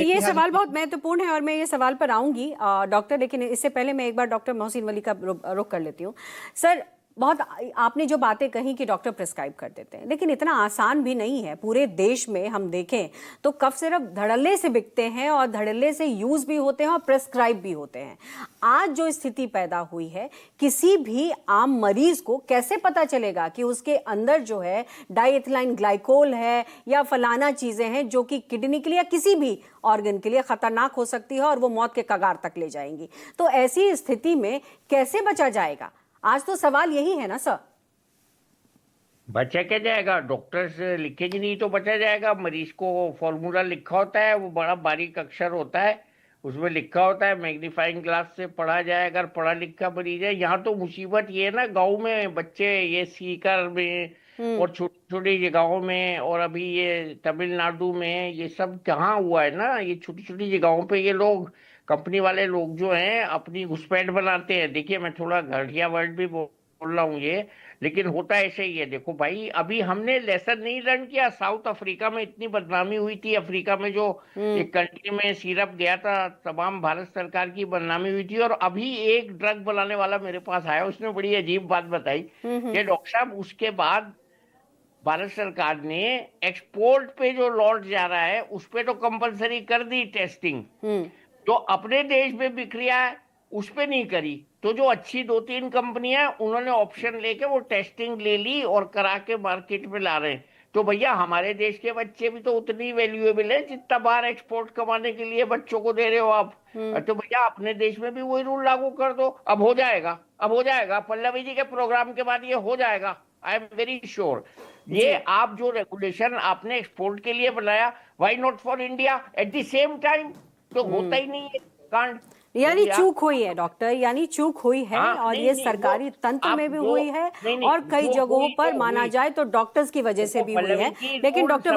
ये सवाल बहुत महत्वपूर्ण है और मैं ये सवाल पर आऊंगी डॉक्टर, लेकिन इससे पहले मैं एक बार डॉक्टर मोहसिन वली का रुख कर लेती हूँ। सर, बहुत आपने जो बातें कही कि डॉक्टर प्रिस्क्राइब कर देते हैं, लेकिन इतना आसान भी नहीं है। पूरे देश में हम देखें तो कफ सिरप धड़ल्ले से बिकते हैं और धड़ल्ले से यूज भी होते हैं और प्रिस्क्राइब भी होते हैं। आज जो स्थिति पैदा हुई है, किसी भी आम मरीज को कैसे पता चलेगा कि उसके अंदर जो है डाइएथिलाइन ग्लाइकोल है या फलाना चीजें हैं जो कि किडनी के लिए या किसी भी ऑर्गन के लिए खतरनाक हो सकती है और वो मौत के कगार तक ले जाएंगी। तो ऐसी स्थिति में कैसे बचा जाएगा? आज तो सवाल यही है ना सर। बचा क्या जाएगा? डॉक्टर से लिखेंगे नहीं तो बचा जाएगा। मरीज को फॉर्मूला लिखा होता है, वो बड़ा बारीक अक्षर होता है, उसमें लिखा होता है, मैग्नीफाइंग ग्लास से पढ़ा जाए अगर पढ़ा लिखा मरीज है। यहाँ तो मुसीबत ये है ना, गाँव में बच्चे ये सीकर में और छोटी छोटी जगहों में, और अभी ये तमिलनाडु में ये सब जहाँ हुआ है ना, ये छोटी छोटी जगहों पे ये लोग, कंपनी वाले लोग जो हैं, अपनी घुसपैठ बनाते हैं। देखिए, मैं थोड़ा घटिया वर्ड भी बोल रहा हूँ ये, लेकिन होता ऐसे ही है। देखो भाई, अभी हमने लेसन नहीं लर्न किया। साउथ अफ्रीका में इतनी बदनामी हुई थी, अफ्रीका में जो एक कंट्री में सिरप गया था, तमाम भारत सरकार की बदनामी हुई थी। और अभी एक ड्रग बनाने वाला मेरे पास आया, उसने बड़ी अजीब बात बताई कि डॉक्टर साहब, उसके बाद भारत सरकार ने एक्सपोर्ट पे जो लॉट जा रहा है उस पे तो कंपलसरी कर दी टेस्टिंग, जो अपने देश में बिक रहा है उस पे नहीं करी। तो जो अच्छी 2-3 कंपनियां, उन्होंने ऑप्शन लेके वो टेस्टिंग ले ली और करा के मार्केट में ला रहे हैं। तो भैया, हमारे देश के बच्चे भी तो उतनी वैल्यूएबल है जितना बाहर एक्सपोर्ट कमाने के लिए बच्चों को दे रहे हो आप। तो भैया, अपने देश में भी वही रूल लागू कर दो। अब हो जाएगा, अब हो जाएगा। पल्लवी जी के प्रोग्राम के बाद ये हो जाएगा, आई एम वेरी श्योर। ये आप जो रेगुलेशन आपने एक्सपोर्ट के लिए बनाया, why not for India at the same time? तो होता ही नहीं है कांड। यानी चूक हुई है डॉक्टर, यानी चूक हुई है। हाँ, और नहीं, ये नहीं, सरकारी तंत्र में भी हुई है नहीं, नहीं, और कई जो जगहों हुई पर तो माना हुई। जाए तो डॉक्टर्स की वजह से भी हुई है। लेकिन डॉक्टर